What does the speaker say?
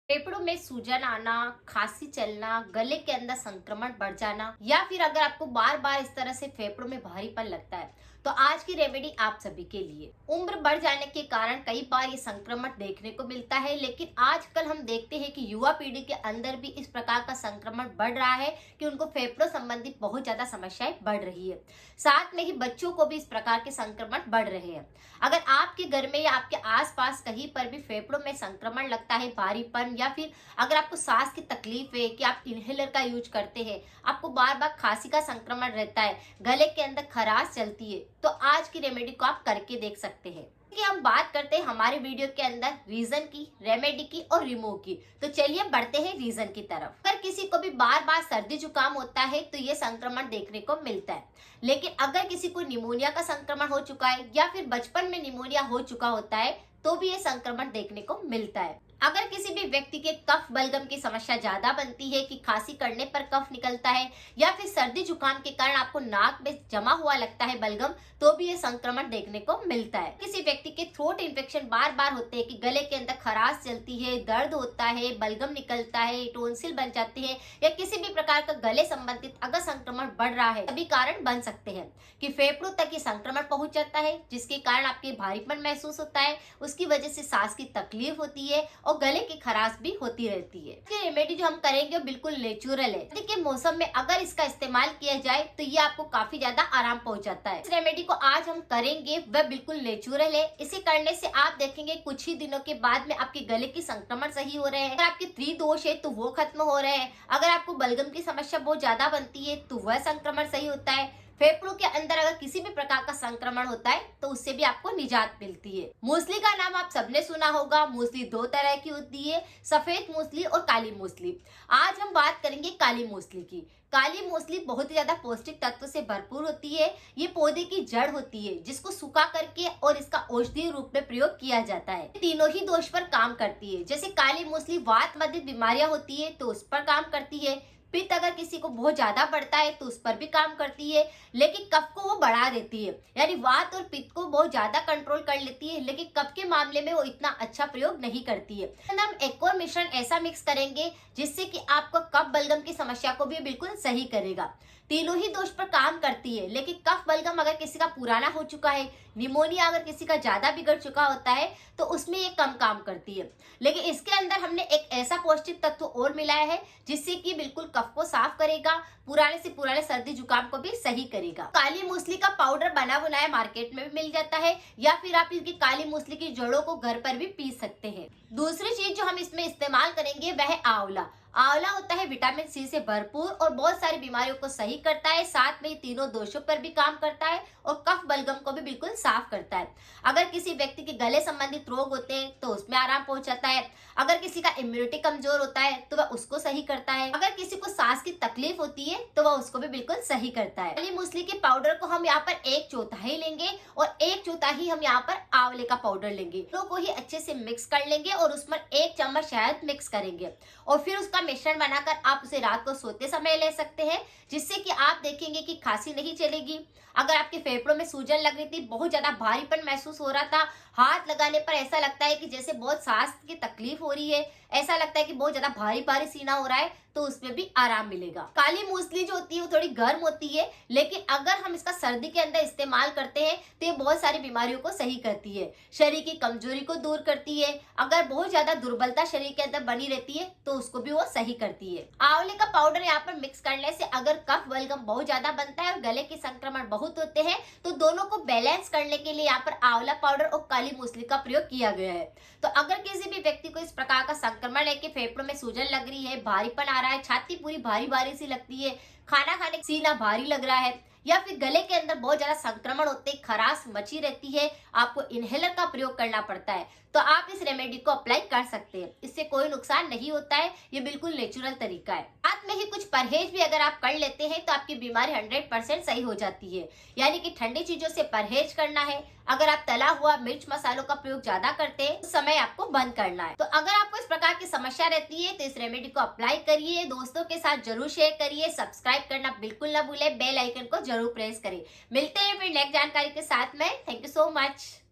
फेफड़ों में सूजन आना, खांसी चलना, गले के अंदर संक्रमण बढ़ जाना या फिर अगर आपको बार बार इस तरह से फेफड़ों में भारीपन लगता है तो आज की रेमेडी आप सभी के लिए। उम्र बढ़ जाने के कारण कई बार ये संक्रमण देखने को मिलता है, लेकिन आजकल हम देखते हैं कि युवा पीढ़ी के अंदर भी इस प्रकार का संक्रमण बढ़ रहा है कि उनको फेफड़ों संबंधित बहुत ज्यादा समस्याएं बढ़ रही है। साथ में ही बच्चों को भी इस प्रकार के संक्रमण बढ़ रहे हैं। अगर आपके घर में या आपके आसपास कहीं पर भी फेफड़ों में संक्रमण लगता है, भारीपन, या फिर अगर आपको सांस की तकलीफ है कि आप इनहेलर का यूज करते हैं, आपको बार बार खांसी का संक्रमण रहता है, गले के अंदर खराश चलती है, तो आज की रेमेडी को आप करके देख सकते हैं। कि हम बात करते हैं हमारे वीडियो के अंदर रीजन की, रेमेडी की और रिमूव की। तो चलिए बढ़ते हैं रीजन की तरफ। अगर किसी को भी बार बार सर्दी जुकाम होता है तो ये संक्रमण देखने को मिलता है, लेकिन अगर किसी को निमोनिया का संक्रमण हो चुका है या फिर बचपन में निमोनिया हो चुका होता है तो भी ये संक्रमण देखने को मिलता है। अगर किसी भी व्यक्ति के कफ बलगम की समस्या ज्यादा बनती है कि खांसी करने पर कफ निकलता है या फिर सर्दी जुकाम के कारण आपको नाक में जमा हुआ लगता है बलगम, तो भी ये संक्रमण देखने को मिलता है। किसी व्यक्ति के थ्रोट इन्फेक्शन बार बार होते हैं कि गले के अंदर खराश चलती है, दर्द होता है, बलगम निकलता है, टोंसिल बन जाते हैं, या किसी भी प्रकार का गले संबंधित अगर संक्रमण बढ़ रहा है, सभी कारण बन सकते हैं कि फेफड़ों तक ये संक्रमण पहुंच जाता है, जिसके कारण आपके भारीपन महसूस होता है, उसकी वजह से सांस की तकलीफ होती है और गले की खराश भी होती रहती है। ये रेमेडी जो हम करेंगे वो बिल्कुल नेचुरल है। सर्दी के मौसम में अगर इसका इस्तेमाल किया जाए तो ये आपको काफी ज्यादा आराम पहुंचाता है। इस रेमेडी को आज हम करेंगे वह बिल्कुल नेचुरल है। इसे करने से आप देखेंगे कुछ ही दिनों के बाद में आपके गले की संक्रमण सही हो रहे हैं। अगर आपके त्रिदोष है तो वो खत्म हो रहे हैं। अगर आपको बलगम की समस्या बहुत ज्यादा बनती है तो वह संक्रमण सही होता है। फेफड़ों के अंदर अगर किसी भी प्रकार का संक्रमण होता है तो उससे भी आपको निजात मिलती है। मूसली का नाम आप सबने सुना होगा। मूसली दो तरह की होती है, सफेद मूसली और काली मूसली। आज हम बात करेंगे काली मूसली की। काली मूसली बहुत ही ज्यादा पौष्टिक तत्व से भरपूर होती है। ये पौधे की जड़ होती है जिसको सुखा करके और इसका औषधीय रूप में प्रयोग किया जाता है। तीनों ही दोष पर काम करती है। जैसे काली मूसली वात बाधित बीमारियां होती है तो उस पर काम करती है। पित्त अगर किसी को बहुत ज्यादा बढ़ता है तो उस पर भी काम करती है, लेकिन कफ को वो बढ़ा देती है, यानी वात और पित्त को बहुत ज्यादा कंट्रोल कर लेती है, लेकिन कफ के मामले में वो इतना अच्छा प्रयोग नहीं करती है। हम एक और मिश्रण ऐसा मिक्स करेंगे जिससे कि आपको कफ बलगम की समस्या को भी बिल्कुल सही करेगा। तीनों ही दोष पर काम करती है, लेकिन कफ बलगम अगर किसी का पुराना हो चुका है, निमोनिया अगर किसी का ज्यादा बिगड़ चुका होता है तो उसमें ये कम काम करती है। लेकिन इसके अंदर हमने एक ऐसा पौष्टिक तत्व और मिलाया है जिससे कि बिल्कुल कफ को साफ करेगा, पुराने से पुराने सर्दी जुकाम को भी सही करेगा। काली मूसली का पाउडर बना बनाया मार्केट में भी मिल जाता है, या फिर आप इसकी काली मूसली की जड़ों को घर पर भी पी सकते हैं। दूसरी चीज जो हम इसमें इस्तेमाल करेंगे वह है आंवला। आंवला होता है विटामिन सी से भरपूर और बहुत सारी बीमारियों को सही करता है, साथ में तीनों दोषों पर भी काम करता है और कफ बलगम को भी बिल्कुल साफ करता है। अगर किसी व्यक्ति के गले संबंधित रोग होते हैं तो उसमें आराम पहुंचाता है। अगर किसी का इम्यूनिटी कमजोर होता है तो वह उसको सही करता है। अगर किसी को सांस की तकलीफ होती है तो वह उसको भी बिल्कुल सही करता है। काली मूसली के पाउडर को हम यहाँ पर एक चौथाई लेंगे और एक चौथाई हम यहाँ पर आंवले का पाउडर लेंगे। दोनों को ही अच्छे से मिक्स कर लेंगे और उसमें एक चम्मच शहद मिक्स करेंगे और फिर उसका मिश्रण बनाकर आप उसे रात को सोते समय ले सकते हैं, जिससे कि आप देखेंगे कि खांसी नहीं चलेगी। अगर आपके फेफड़ों में सूजन लग रही थी, बहुत ज्यादा भारीपन महसूस हो रहा था, हाथ लगाने पर ऐसा लगता है कि जैसे बहुत सांस की तकलीफ हो रही है, ऐसा लगता है कि बहुत ज्यादा भारी भारी सीना हो रहा है, तो उसमें भी आराम मिलेगा। काली मूसली जो होती है वो थोड़ी गर्म होती है, लेकिन अगर हम इसका सर्दी के अंदर इस्तेमाल करते हैं तो ये बहुत सारी बीमारियों को सही करती है, शरीर की कमजोरी को दूर करती है। अगर बहुत ज्यादा दुर्बलता शरीर के अंदर बनी रहती है तो उसको भी वो सही करती है। आंवले का पाउडर यहाँ पर मिक्स करने से अगर कफ बलगम बहुत ज्यादा बनता है और गले के संक्रमण बहुत होते हैं तो दोनों को बैलेंस करने के लिए यहाँ पर आंवला पाउडर और काली मूसली का प्रयोग किया गया है। तो अगर किसी भी व्यक्ति को इस प्रकार का संक्रमण है कि फेफड़ों में सूजन लग रही है, भारीपन आ रहा है, छाती पूरी भारी भारी सी लगती है, खाना खाने सीना भारी लग रहा है, या फिर गले के अंदर बहुत ज्यादा संक्रमण होते, खराश मची रहती है, आपको इनहेलर का प्रयोग करना पड़ता है, तो आप इस रेमेडी को अप्लाई कर सकते हैं। इससे कोई नुकसान नहीं होता है, ये बिल्कुल नेचुरल तरीका है। साथ में ही कुछ परहेज भी अगर आप कर लेते हैं तो आपकी बीमारी 100% सही हो जाती है। यानी कि ठंडी चीजों से परहेज करना है। अगर आप तला हुआ मिर्च मसालों का प्रयोग ज्यादा करते हैं उस समय आपको बंद करना है। तो अगर आपको इस प्रकार की समस्या रहती है तो इस रेमेडी को अप्लाई करिए, दोस्तों के साथ जरूर शेयर करिए, सब्सक्राइब करना बिल्कुल ना भूले, बेल आइकन को जरूर प्रेस करें। मिलते हैं फिर नेक्स्ट जानकारी के साथ में। Thank you so much.